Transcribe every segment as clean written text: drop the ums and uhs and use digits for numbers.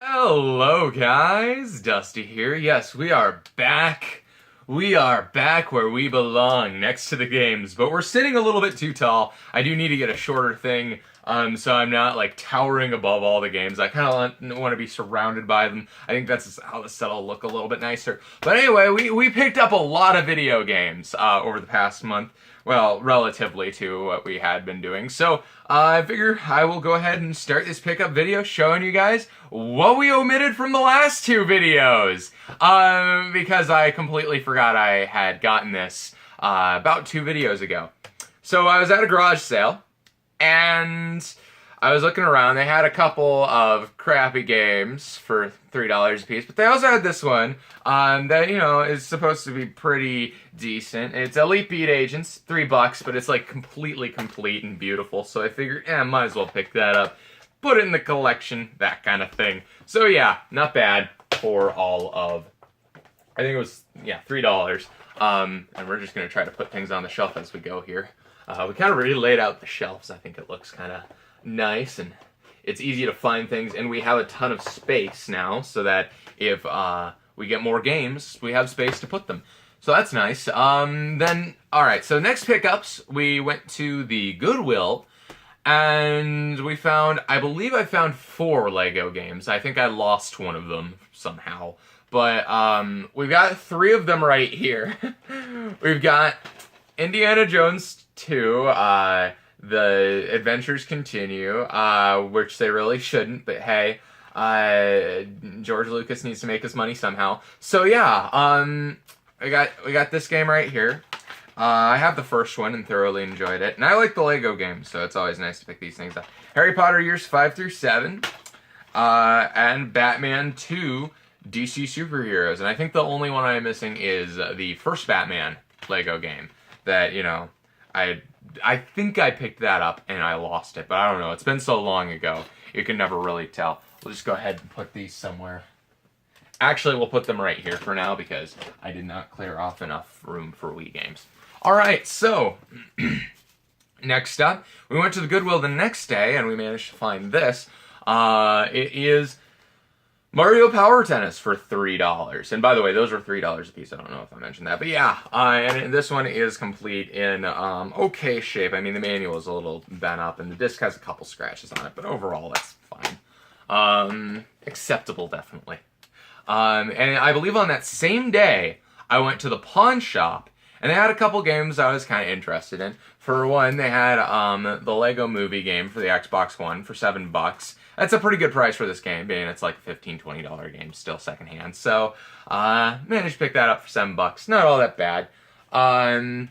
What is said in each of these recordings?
Hello, guys. Dusty here. Yes, we are back. We are back where we belong, next to the games. But we're sitting a little bit too tall. I do need to get a shorter thing, so I'm not like towering above all the games. I kind of want to be surrounded by them. I think that's how the set will look a little bit nicer. But anyway, we picked up a lot of video games over the past month. Well, relatively to what we had been doing. So I figure I will go ahead and start this pickup video showing you guys what we omitted from the last two videos. Because I completely forgot I had gotten this about 2 videos ago. So I was at a garage sale, and I was looking around. They had a couple of crappy games for $3 a piece, but they also had this one that, you know, is supposed to be pretty decent. It's Elite Beat Agents, $3, but it's like completely complete and beautiful. So I figured, might as well pick that up, put it in the collection, that kind of thing. So yeah, not bad for all of, I think it was, $3. And we're just gonna try to put things on the shelf as we go here. We kind of really laid out the shelves. I think it looks kind of nice, and it's easy to find things, and we have a ton of space now, so that if we get more games, we have space to put them. So that's nice. Then, alright, so next pickups, we went to the Goodwill, and we found, I believe I found 4 Lego games. I think I lost one of them somehow. But we've got 3 of them right here. We've got Indiana Jones 2, The Adventures Continue, which they really shouldn't, but hey, George Lucas needs to make his money somehow. So yeah, we got this game right here. I have the first one and thoroughly enjoyed it, and I like the Lego games, so it's always nice to pick these things up. Harry Potter Years 5 through 7, and Batman 2 DC Superheroes, and I think the only one I'm missing is the first Batman Lego game that, you know, I think I picked that up and I lost it, but I don't know. It's been so long ago, you can never really tell. We'll just go ahead and put these somewhere. Actually, we'll put them right here for now because I did not clear off enough room for Wii games. Alright, so next up, we went to the Goodwill the next day and we managed to find this. It is Mario Power Tennis for $3. And by the way, those were $3 a piece. I don't know if I mentioned that. But yeah, and this one is complete in okay shape. I mean, the manual is a little bent up, and the disc has a couple scratches on it. But overall, that's fine. Acceptable, definitely. And I believe on that same day, I went to the pawn shop, and they had a couple games I was kind of interested in. For one, they had the Lego Movie game for the Xbox One for $7. That's a pretty good price for this game, being it's like a $15, $20 game, still secondhand. So, managed to pick that up for $7. Not all that bad. Then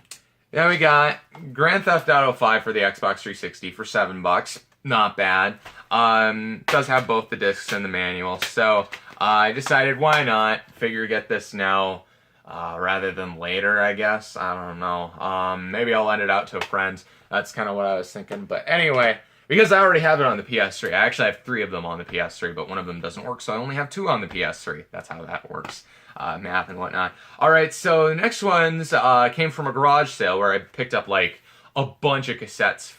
we got Grand Theft Auto 5 for the Xbox 360 for $7. Not bad. Does have both the discs and the manual. So, I decided why not. Figure get this now rather than later, I guess. I don't know. Maybe I'll lend it out to a friend. That's kind of what I was thinking. But anyway, because I already have it on the PS3. I actually have 3 of them on the PS3, but one of them doesn't work, so I only have 2 on the PS3. That's how that works. Math and whatnot. Alright, so the next ones came from a garage sale where I picked up, like, a bunch of cassettes,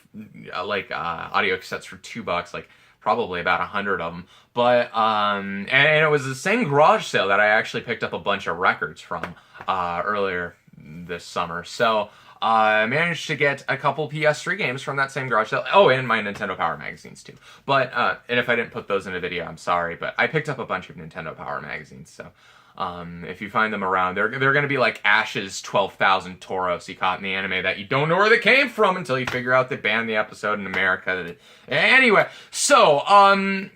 audio cassettes for $2, like, probably about 100 of them. But, and it was the same garage sale that I actually picked up a bunch of records from earlier this summer. So, I managed to get a couple PS3 games from that same garage sale. Oh, and my Nintendo Power magazines too. But, and if I didn't put those in a video, I'm sorry. But I picked up a bunch of Nintendo Power magazines, so if you find them around, they're going to be like Ash's 12,000 Toros he caught in the anime that you don't know where they came from until you figure out they banned the episode in America. Anyway, so,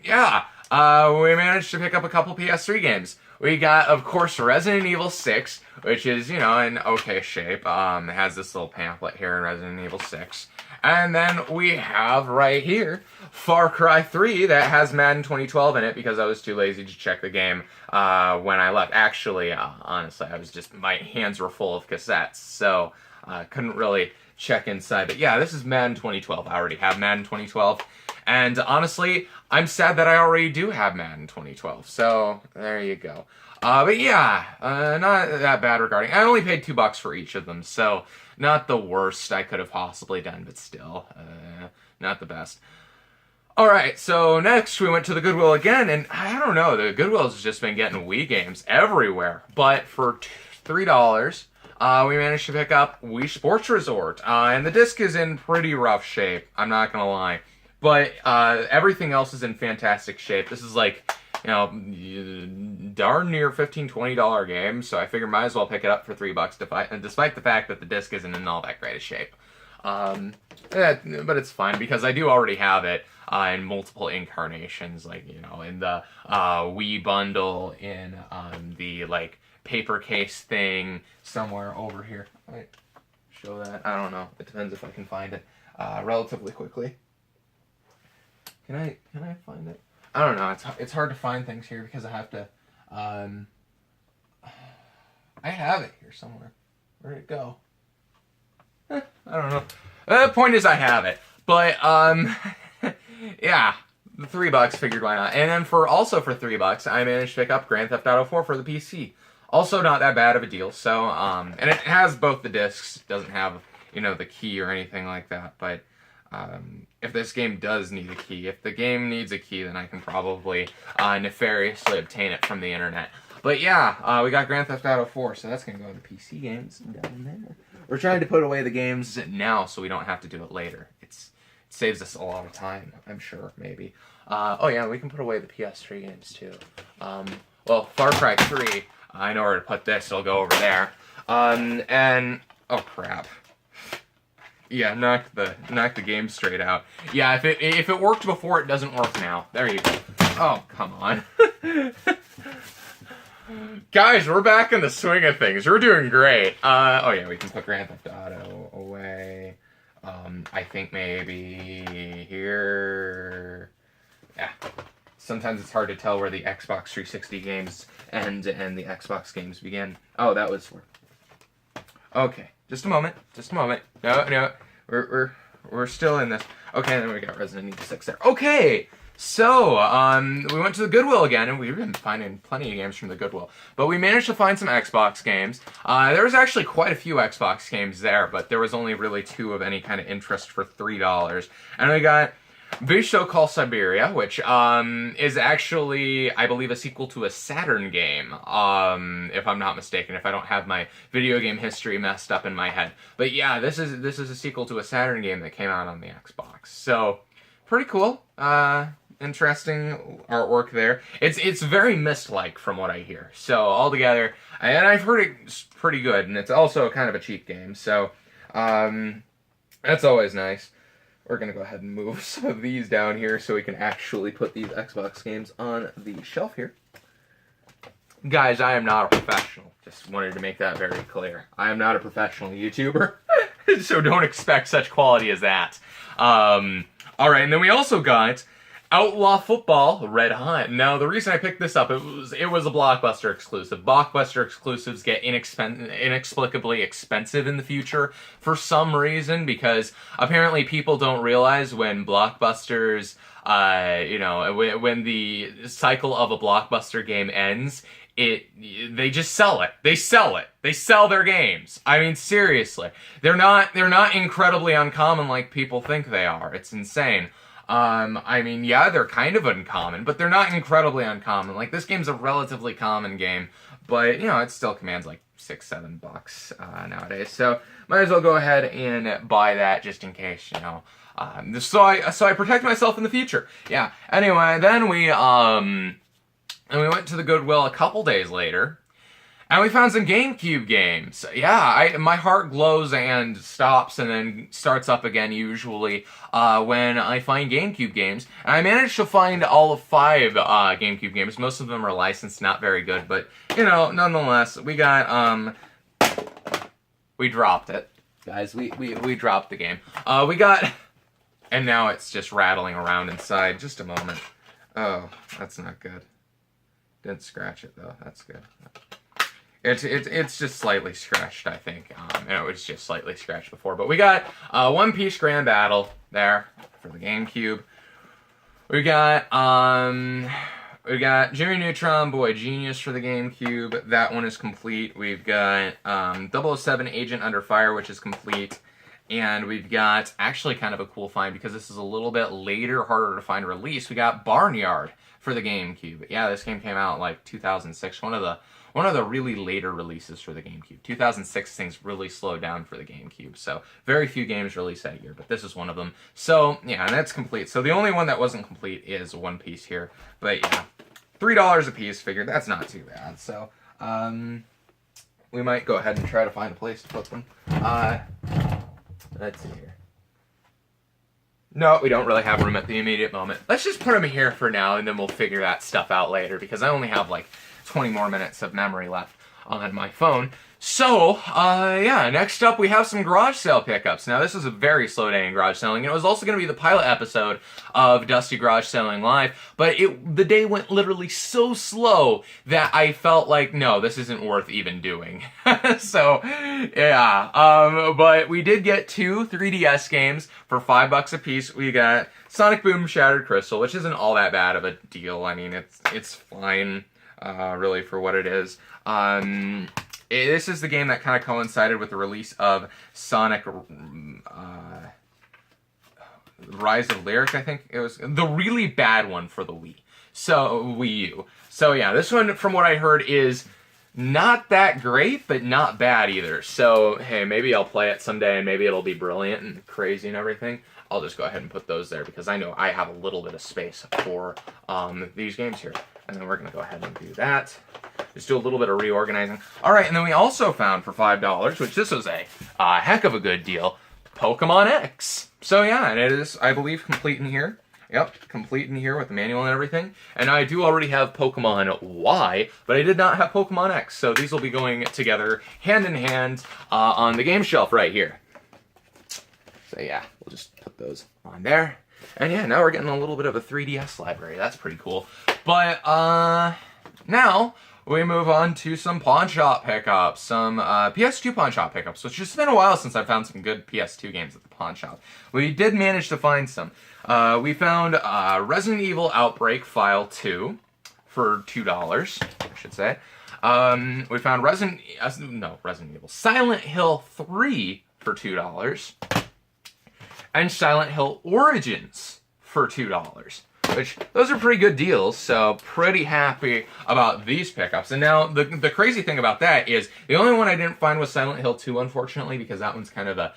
yeah, we managed to pick up a couple PS3 games. We got, of course, Resident Evil 6, which is, you know, in okay shape. It has this little pamphlet here in Resident Evil 6. And then we have right here Far Cry 3 that has Madden 2012 in it because I was too lazy to check the game when I left. Actually, honestly, my hands were full of cassettes, so couldn't really check inside. But yeah, this is Madden 2012. I already have Madden 2012. And honestly, I'm sad that I already do have Madden 2012. So there you go. But yeah, not that bad regarding. I only paid $2 for each of them, so not the worst I could have possibly done, but still, not the best. All right, so next we went to the Goodwill again, and I don't know, the Goodwill's just been getting Wii games everywhere. But for $3, we managed to pick up Wii Sports Resort, and the disc is in pretty rough shape. I'm not gonna lie, but everything else is in fantastic shape. This is like, you know, darn near $15-20 game, so I figured might as well pick it up for $3, despite the fact that the disc isn't in all that great a shape. But it's fine because I do already have it in multiple incarnations, like, you know, in the Wii bundle, in the like paper case thing somewhere over here. I might show that. I don't know. It depends if I can find it relatively quickly. Can I find it? I don't know. It's hard to find things here because I have to. I have it here somewhere. Where'd it go? I don't know. The point is I have it. But, yeah, the $3 figured why not. And then for $3, I managed to pick up Grand Theft Auto 4 for the PC. Also not that bad of a deal. So, and it has both the discs. It doesn't have, you know, the key or anything like that. But, if this game does need a key, if the game needs a key, then I can probably nefariously obtain it from the internet. But yeah, we got Grand Theft Auto 4, so that's going to go to PC games down there. We're trying to put away the games now so we don't have to do it later. It saves us a lot of time, I'm sure, maybe. Oh yeah, we can put away the PS3 games too. Well, Far Cry 3, I know where to put this, it'll go over there. And, oh crap. Yeah, knock the game straight out. Yeah, if it worked before, it doesn't work now. There you go. Oh, come on. Guys, we're back in the swing of things. We're doing great. Oh yeah, we can put Grand Theft Auto away. I think maybe here. Yeah. Sometimes it's hard to tell where the Xbox 360 games end and the Xbox games begin. Oh, that was where. Okay, just a moment. No, we're still in this. Okay, then we got Resident Evil 6 there. Okay, so we went to the Goodwill again, and we've been finding plenty of games from the Goodwill. But we managed to find some Xbox games. There was actually quite a few Xbox games there, but there was only really 2 of any kind of interest for $3. And we got Visho Call Siberia, which is actually, I believe, a sequel to a Saturn game, if I'm not mistaken, if I don't have my video game history messed up in my head. But yeah, this is a sequel to a Saturn game that came out on the Xbox. So, pretty cool. Interesting artwork there. It's very Myst-like from what I hear. So, altogether, and I've heard it's pretty good, and it's also kind of a cheap game. So, that's always nice. We're going to go ahead and move some of these down here so we can actually put these Xbox games on the shelf here. Guys, I am not a professional. Just wanted to make that very clear. I am not a professional YouTuber, so don't expect such quality as that. Alright, and then we also got Outlaw Football Red Hot. Now, the reason I picked this up, it was a Blockbuster exclusive. Blockbuster exclusives get inexplicably expensive in the future for some reason, because apparently people don't realize when Blockbusters, you know, when the cycle of a Blockbuster game ends, they just sell it. They sell it. They sell their games. I mean, seriously. They're not incredibly uncommon like people think they are. It's insane. I mean, yeah, they're kind of uncommon, but they're not incredibly uncommon. Like, this game's a relatively common game, but, you know, it still commands like $6-7 nowadays. So, might as well go ahead and buy that just in case, you know. So I protect myself in the future. Yeah. Anyway, then we went to the Goodwill a couple days later, and we found some GameCube games. Yeah, my heart glows and stops and then starts up again usually when I find GameCube games. And I managed to find all of 5 GameCube games. Most of them are licensed, not very good, but, you know, nonetheless, we got, we dropped it. Guys, we dropped the game. We got, and now it's just rattling around inside. Just a moment. Oh, that's not good. Didn't scratch it, though. That's good. It's just slightly scratched, I think. And it was just slightly scratched before. But we got One Piece Grand Battle there for the GameCube. We got Jimmy Neutron Boy Genius for the GameCube. That one is complete. We've got 007 Agent Under Fire, which is complete. And we've got actually kind of a cool find because this is a little bit later, harder to find release. We got Barnyard for the GameCube. Yeah, this game came out like 2006. One of the really later releases for the GameCube. 2006 things really slowed down for the GameCube. So very few games released that year, but this is one of them. So yeah, and that's complete. So the only one that wasn't complete is One Piece here. But yeah, $3 a piece. Figured that's not too bad. So we might go ahead and try to find a place to put them. Let's see here. No, we don't really have room at the immediate moment. Let's just put them here for now, and then we'll figure that stuff out later, because I only have like 20 more minutes of memory left on my phone. So, yeah, next up we have some garage sale pickups. Now, this is a very slow day in garage selling. It was also going to be the pilot episode of Dusty Garage Selling Live, but the day went literally so slow that I felt like, no, this isn't worth even doing. So, yeah, but we did get 2 3DS games for $5 a piece. We got Sonic Boom Shattered Crystal, which isn't all that bad of a deal. I mean, it's fine, really, for what it is. This is the game that kind of coincided with the release of Sonic Rise of Lyric, I think it was. The really bad one for the Wii. So, Wii U. So yeah, this one, from what I heard, is not that great, but not bad either. So, hey, maybe I'll play it someday, and maybe it'll be brilliant and crazy and everything. I'll just go ahead and put those there, because I know I have a little bit of space for these games here. And then we're going to go ahead and do that. Just do a little bit of reorganizing. All right, and then we also found for $5, which this was a heck of a good deal, Pokemon X. So yeah, and it is, I believe, complete in here. Yep, complete in here with the manual and everything. And I do already have Pokemon Y, but I did not have Pokemon X. So these will be going together hand in hand on the game shelf right here. So yeah, we'll just put those on there. And yeah, now we're getting a little bit of a 3DS library. That's pretty cool. But now we move on to some pawn shop pickups, some PS2 pawn shop pickups, which has been a while since I found some good PS2 games at the pawn shop. We did manage to find some. We found Resident Evil Outbreak File 2 for $2, I should say. We found Resident Evil Silent Hill 3 for $2. And Silent Hill Origins for $2. Which, those are pretty good deals, so pretty happy about these pickups. And now, the crazy thing about that is, the only one I didn't find was Silent Hill 2, unfortunately, because that one's kind of a,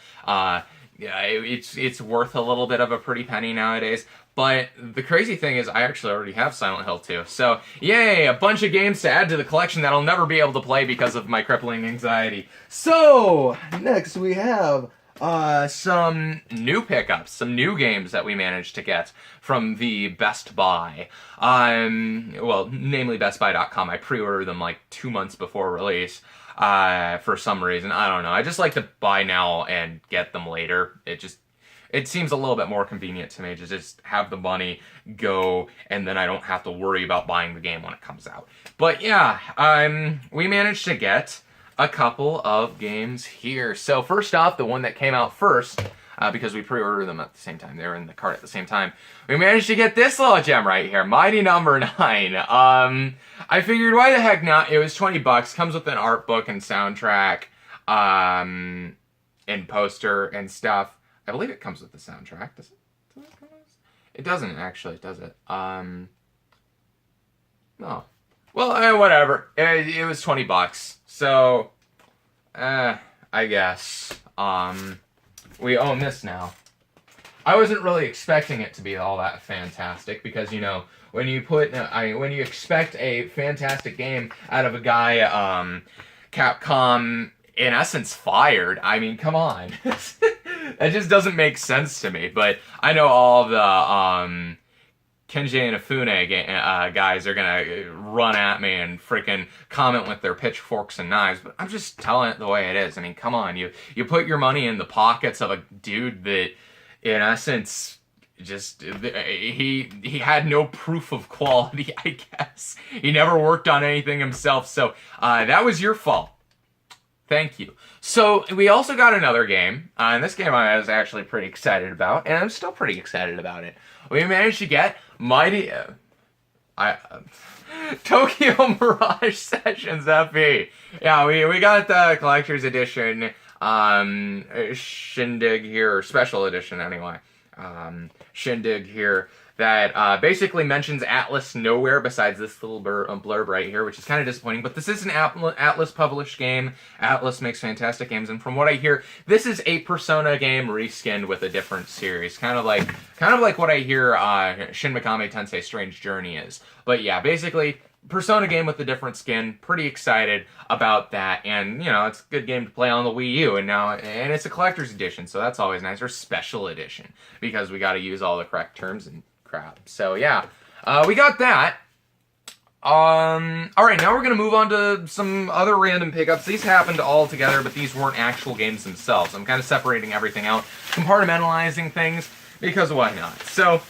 yeah, it's worth a little bit of a pretty penny nowadays. But the crazy thing is, I actually already have Silent Hill 2. So, yay, a bunch of games to add to the collection that I'll never be able to play because of my crippling anxiety. So, next we have some new pickups, some new games that we managed to get from the Best Buy. Well, namely BestBuy.com. I pre-ordered them like 2 months before release. For some reason, I don't know. I just like to buy now and get them later. It seems a little bit more convenient to me to just have the money go, and then I don't have to worry about buying the game when it comes out. But yeah, we managed to get a couple of games here. So first off, the one that came out first, because we pre-ordered them at the same time, they were in the cart at the same time, we managed to get this little gem right here, Mighty Number 9. I figured, why the heck not? It was $20, comes with an art book and soundtrack, and poster and stuff. I believe it comes with the soundtrack. Does it come with? It doesn't actually, does it? No. Well, whatever. It was $20. So, I guess, we own this now. I wasn't really expecting it to be all that fantastic because, you know, when you expect a fantastic game out of a guy, Capcom, in essence, fired. I mean, come on. That just doesn't make sense to me. But I know all the, Kenji Inafune guys are gonna run at me and freaking comment with their pitchforks and knives, but I'm just telling it the way it is. I mean, come on, you put your money in the pockets of a dude that, in essence, just he had no proof of quality, I guess. He never worked on anything himself, so that was your fault. Thank you. So, we also got another game, and this game I was actually pretty excited about, and I'm still pretty excited about it. We managed to get Tokyo Mirage Sessions FE. Yeah, we got the collector's edition Shindig here, or special edition anyway. Shindig here that basically mentions Atlas nowhere besides this little blurb right here, which is kind of disappointing. But this is an Atlas published game. Atlas makes fantastic games, and from what I hear, this is a Persona game reskinned with a different series, kind of like what I hear Shin Megami Tensei Strange Journey is. But yeah, basically Persona game with a different skin. Pretty excited about that, and you know, it's a good game to play on the Wii U, and it's a collector's edition, so that's always nice, or special edition, because we got to use all the correct terms and crap. So yeah, we got that. All right, now we're gonna move on to some other random pickups. These happened all together, but these weren't actual games themselves. I'm kind of separating everything out, compartmentalizing things, because why not? So,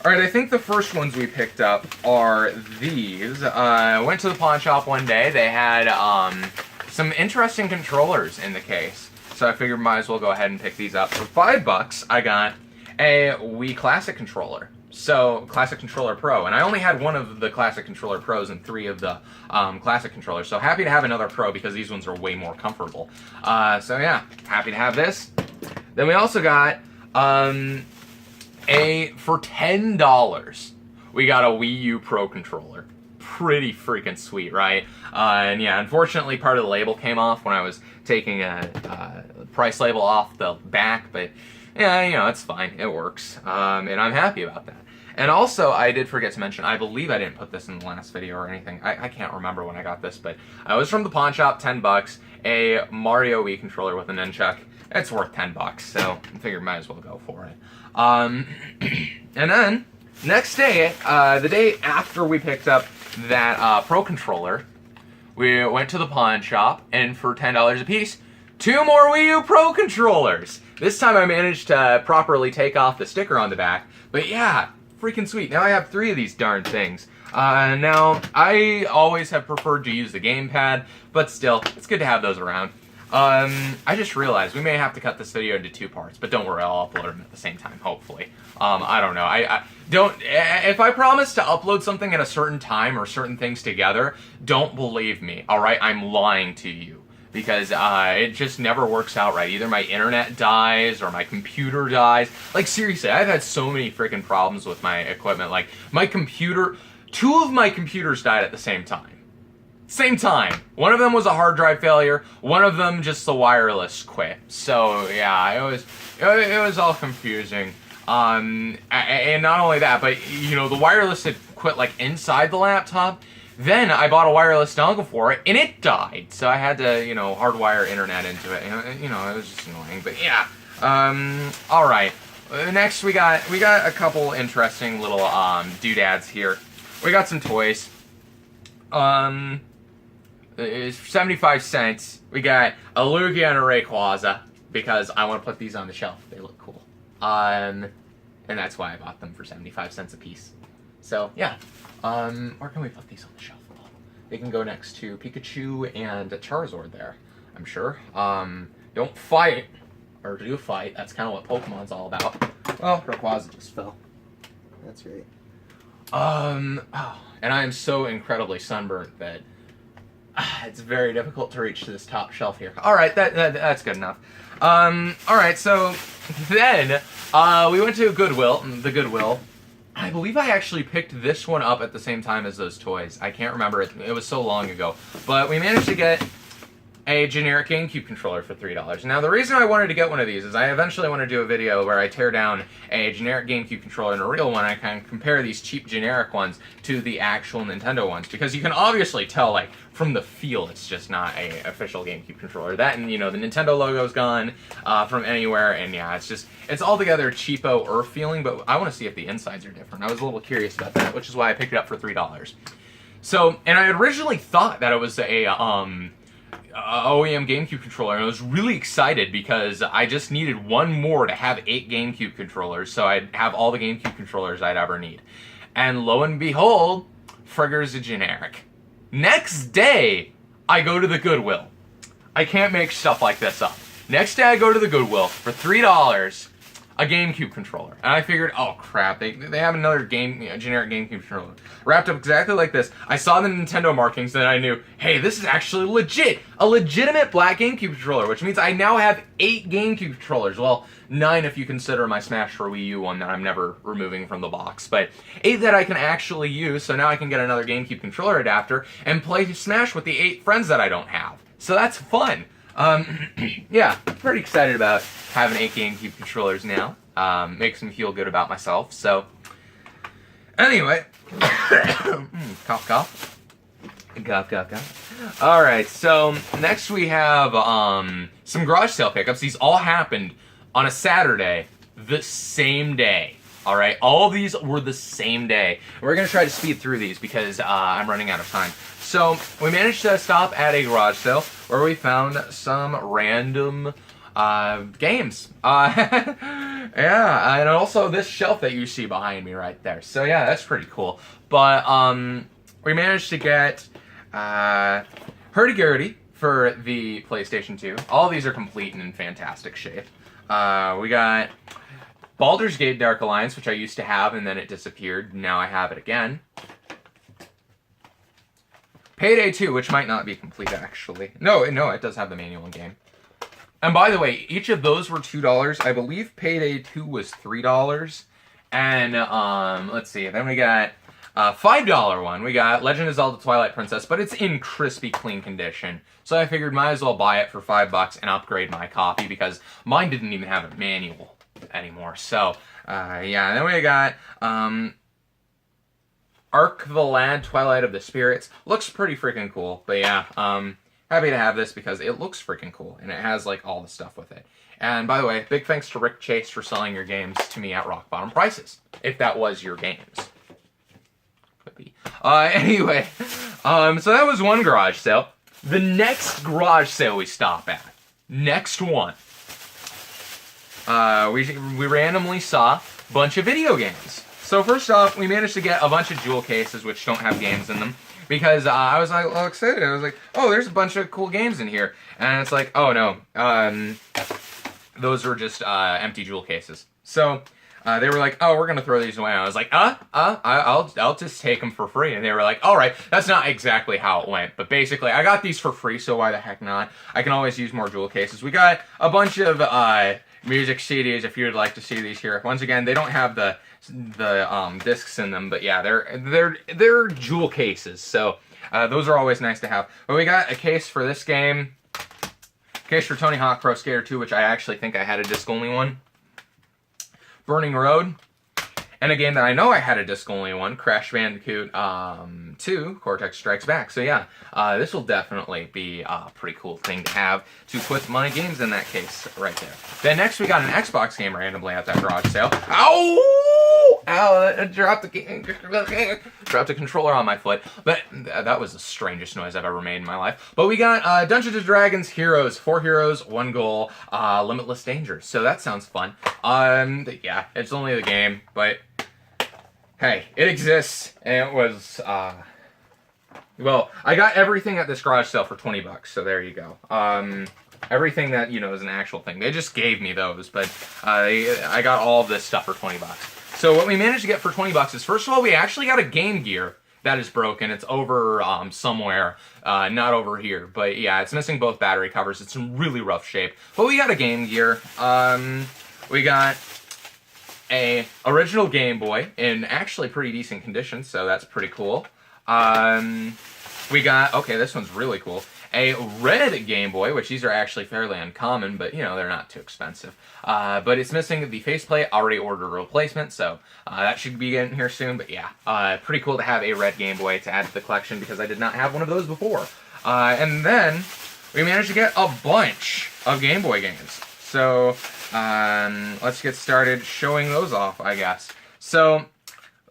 all right, I think the first ones we picked up are these. I went to the pawn shop one day. They had some interesting controllers in the case, so I figured might as well go ahead and pick these up. For $5, I got a Wii Classic controller. So, Classic Controller Pro, and I only had one of the Classic Controller Pros and 3 of the Classic controllers, so happy to have another Pro because these ones are way more comfortable. So yeah, happy to have this. Then we also got, for $10, we got a Wii U Pro controller. Pretty freaking sweet, right? And yeah, unfortunately part of the label came off when I was taking a price label off the back, but yeah, you know, it's fine. It works. And I'm happy about that. And also, I did forget to mention, I believe I didn't put this in the last video or anything. I can't remember when I got this, but I was from the pawn shop, $10, a Mario Wii controller with an nunchuck. It's worth $10, so I figured might as well go for it. And then, next day, the day after we picked up that Pro controller, we went to the pawn shop, and for $10 a piece, 2 more Wii U Pro controllers! This time I managed to properly take off the sticker on the back, but yeah, freaking sweet. Now I have 3 of these darn things. Now, I always have preferred to use the gamepad, but still, it's good to have those around. I just realized we may have to cut this video into 2 parts, but don't worry, I'll upload them at the same time, hopefully. I don't know. I don't. If I promise to upload something at a certain time or certain things together, don't believe me, alright? I'm lying to you. Because it just never works out right. Either my internet dies or my computer dies. Like, seriously, I've had so many freaking problems with my equipment. Like, my computer, 2 of my computers died at the same time. Same time. One of them was a hard drive failure. One of them just the wireless quit. So, yeah, it was all confusing. And not only that, but, you know, the wireless had quit, like, inside the laptop. Then I bought a wireless dongle for it, and it died. So I had to, you know, hardwire internet into it. You know, it was just annoying. But yeah, all right. Next, we got a couple interesting little doodads here. We got some toys. 75 cents. We got a Lugia and a Rayquaza because I want to put these on the shelf. They look cool. And that's why I bought them for 75 cents a piece. So yeah. Where can we put these on the shelf? They can go next to Pikachu and Charizard there, I'm sure. Don't fight, or do fight. That's kind of what Pokemon's all about. Well, Rayquaza just fell. That's right. Oh, and I am so incredibly sunburnt that it's very difficult to reach to this top shelf here. All right, that's good enough. All right, so then we went to Goodwill. The Goodwill. I believe I actually picked this one up at the same time as those toys. I can't remember. It was so long ago. But we managed to get a generic GameCube controller for $3. Now, the reason I wanted to get one of these is I eventually want to do a video where I tear down a generic GameCube controller and a real one. I can compare these cheap generic ones to the actual Nintendo ones. Because you can obviously tell, like, from the feel, it's just not a official GameCube controller. That and, you know, the Nintendo logo's gone from anywhere. And yeah, it's altogether cheapo-er feeling. But I want to see if the insides are different. I was a little curious about that, which is why I picked it up for $3. So, and I originally thought that it was a OEM GameCube controller, and I was really excited because I just needed one more to have 8 GameCube controllers, so I'd have all the GameCube controllers I'd ever need. And lo and behold, Frigger's a generic. Next day, I go to the Goodwill. I can't make stuff like this up. Next day, I go to the Goodwill for $3. a GameCube controller. And I figured, oh crap, they have another generic GameCube controller. Wrapped up exactly like this. I saw the Nintendo markings, and I knew, hey, this is actually legit. A legitimate black GameCube controller, which means I now have 8 GameCube controllers. Well, 9 if you consider my Smash for Wii U one that I'm never removing from the box. But 8 that I can actually use, so now I can get another GameCube controller adapter and play Smash with the 8 friends that I don't have. So that's fun. Yeah, pretty excited about having 8 GameCube controllers now. Makes me feel good about myself. So, anyway, cough, cough. Cough, cough, cough. Alright, so next we have some garage sale pickups. These all happened on a Saturday, the same day. Alright, all of these were the same day. We're going to try to speed through these because I'm running out of time. So, we managed to stop at a garage sale where we found some random games. Yeah, and also this shelf that you see behind me right there. So yeah, that's pretty cool. But we managed to get Hurdy-Gurdy for the PlayStation 2. All of these are complete and in fantastic shape. We got Baldur's Gate Dark Alliance, which I used to have and then it disappeared. Now I have it again. Payday 2, which might not be complete actually. No, it does have the manual in game. And by the way, each of those were $2. I believe Payday 2 was $3. And let's see. Then we got a $5 one. We got Legend of Zelda Twilight Princess, but it's in crispy clean condition. So I figured might as well buy it for $5 and upgrade my copy because mine didn't even have a manual anymore. So yeah. And then we got Ark the Lad Twilight of the Spirits. Looks pretty freaking cool. But yeah, happy to have this because it looks freaking cool and it has like all the stuff with it. And by the way, big thanks to Rick Chase for selling your games to me at rock bottom prices. If that was your games. Could be. Anyway, so that was one garage sale. The next garage sale we stop at. Next one. We randomly saw a bunch of video games. So first off, we managed to get a bunch of jewel cases which don't have games in them. Because I was like, all excited. I was like, oh, there's a bunch of cool games in here. And it's like, oh no, those were just empty jewel cases. So they were like, oh, we're gonna throw these away. And I was like, I'll just take them for free. And they were like, all right, that's not exactly how it went. But basically, I got these for free, so why the heck not? I can always use more jewel cases. We got a bunch of music CDs if you'd like to see these here. Once again, they don't have the discs in them, but yeah, they're jewel cases, so those are always nice to have. But we got a case for this game, case for Tony Hawk Pro Skater 2, which I actually think I had a disc only one, Burning Road, and a game that I know I had a disc only one, Crash Bandicoot 2, Cortex Strikes Back. So yeah, this will definitely be a pretty cool thing to have to put my games in that case right there. Then next we got an Xbox game randomly at that garage sale. Ow! Ow, I dropped the controller on my foot. But that was the strangest noise I've ever made in my life. But we got Dungeons & Dragons Heroes, 4 heroes, 1 goal, Limitless Danger. So that sounds fun. Yeah, it's only the game, but hey, it exists, and it was, well, I got everything at this garage sale for $20, so there you go. Everything that, you know, is an actual thing. They just gave me those, but I got all of this stuff for $20. So what we managed to get for $20 is, first of all, we actually got a Game Gear that is broken. It's over somewhere, not over here. But yeah, it's missing both battery covers. It's in really rough shape. But we got a Game Gear. We got a original Game Boy in actually pretty decent condition, so that's pretty cool. We got, okay, this one's really cool, a red Game Boy, which these are actually fairly uncommon, but, you know, they're not too expensive. But it's missing the faceplate. Already ordered a replacement, so that should be getting here soon. But yeah, pretty cool to have a red Game Boy to add to the collection because I did not have one of those before. And then we managed to get a bunch of Game Boy games. So let's get started showing those off, I guess. So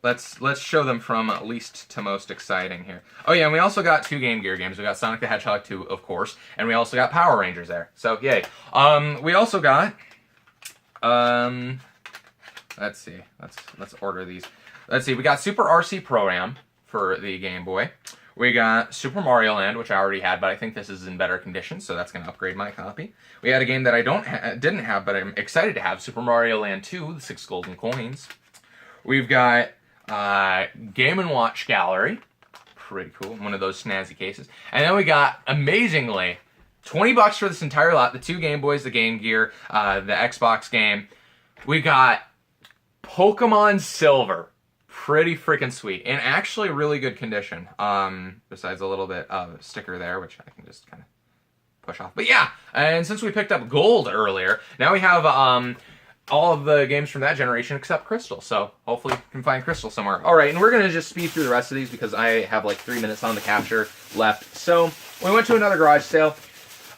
let's show them from least to most exciting here. Oh yeah, and we also got 2 Game Gear games. We got Sonic the Hedgehog 2, of course, and we also got Power Rangers there. So yay. We also got let's see. Let's order these. Let's see. We got Super RC Pro-Am for the Game Boy. We got Super Mario Land, which I already had, but I think this is in better condition, so that's going to upgrade my copy. We had a game that I didn't have, but I'm excited to have, Super Mario Land 2, the 6 golden coins. We've got Game & Watch Gallery. Pretty cool, one of those snazzy cases. And then we got, amazingly, $20 for this entire lot, the 2 Game Boys, the Game Gear, the Xbox game. We got Pokemon Silver. Pretty freaking sweet, and actually really good condition. Besides a little bit of a sticker there, which I can just kind of push off. But yeah, and since we picked up Gold earlier, now we have all of the games from that generation except Crystal. So hopefully we can find Crystal somewhere. All right, and we're gonna just speed through the rest of these because I have like 3 minutes on the capture left. So we went to another garage sale.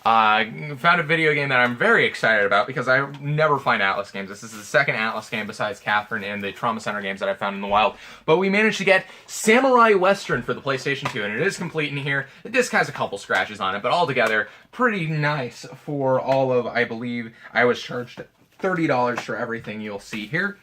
Found a video game that I'm very excited about because I never find Atlas games. This is the second Atlas game besides Catherine and the Trauma Center games that I found in the wild. But we managed to get Samurai Western for the PlayStation 2, and it is complete in here. The disc has a couple scratches on it, but altogether, pretty nice for all of, I believe, I was charged $30 for everything you'll see here.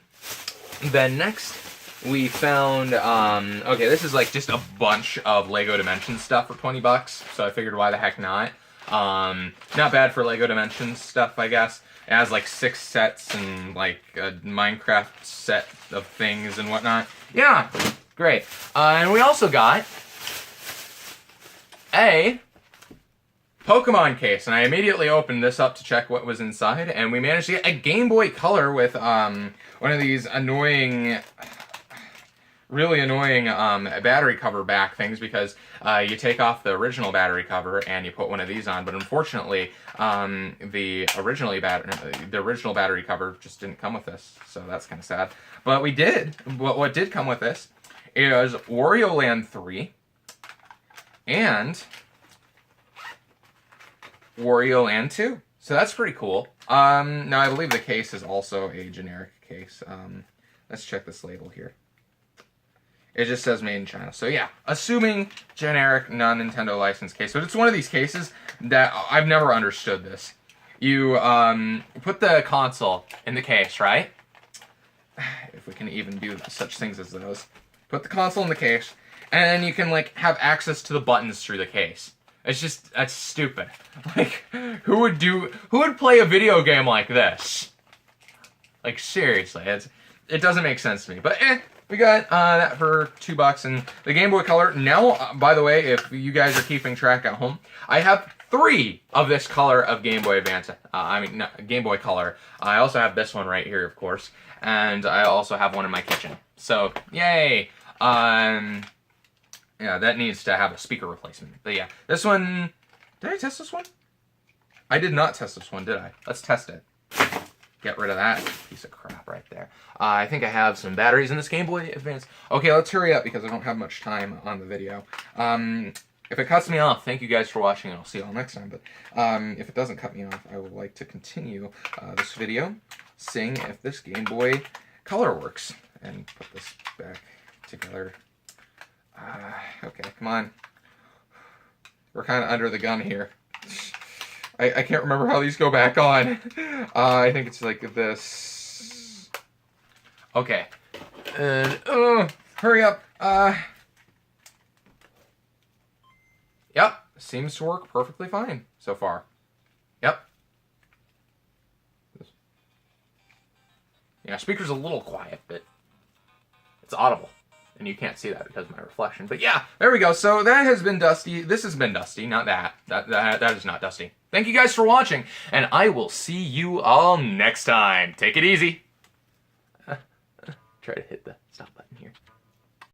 Then next, we found, okay, this is like just a bunch of LEGO Dimensions stuff for $20, so I figured why the heck not. Not bad for LEGO Dimensions stuff, I guess. It has like 6 sets and like a Minecraft set of things and whatnot. Yeah, great. And we also got a Pokemon case, and I immediately opened this up to check what was inside, and we managed to get a Game Boy Color with one of these annoying, really annoying battery cover back things, because you take off the original battery cover and you put one of these on, but unfortunately the original battery cover just didn't come with this, so that's kind of sad. But we did, what did come with this is Wario Land 3 and Wario Land 2. So that's pretty cool. Now I believe the case is also a generic case. Let's check this label here. It just says made in China. So yeah, assuming generic non-Nintendo license case. But it's one of these cases that I've never understood this. You put the console in the case, right? If we can even do such things as those. Put the console in the case, and then you can like have access to the buttons through the case. It's just, that's stupid. Like, who would play a video game like this? Like, seriously, it doesn't make sense to me. But we got that for $2, and the Game Boy Color. Now, by the way, if you guys are keeping track at home, I have 3 of this color of Game Boy Advance. Game Boy Color. I also have this one right here, of course, and I also have one in my kitchen. So, yay! Yeah, that needs to have a speaker replacement. But yeah, this one... Did I test this one? I did not test this one, did I? Let's test it. Get rid of that piece of crap right there. I think I have some batteries in this Game Boy Advance. Okay, let's hurry up because I don't have much time on the video. If it cuts me off, thank you guys for watching, and I'll see you all next time. But if it doesn't cut me off, I would like to continue this video, seeing if this Game Boy Color works. And put this back together. Okay, come on. We're kind of under the gun here. I can't remember how these go back on. I think it's like this. Okay. And, hurry up. Yep, seems to work perfectly fine so far. Yep. Yeah, speaker's a little quiet, but it's audible. And you can't see that because of my reflection. But yeah, there we go. So that has been Dusty. This has been Dusty, not that. That is not Dusty. Thank you guys for watching, and I will see you all next time. Take it easy. Try to hit the stop button here.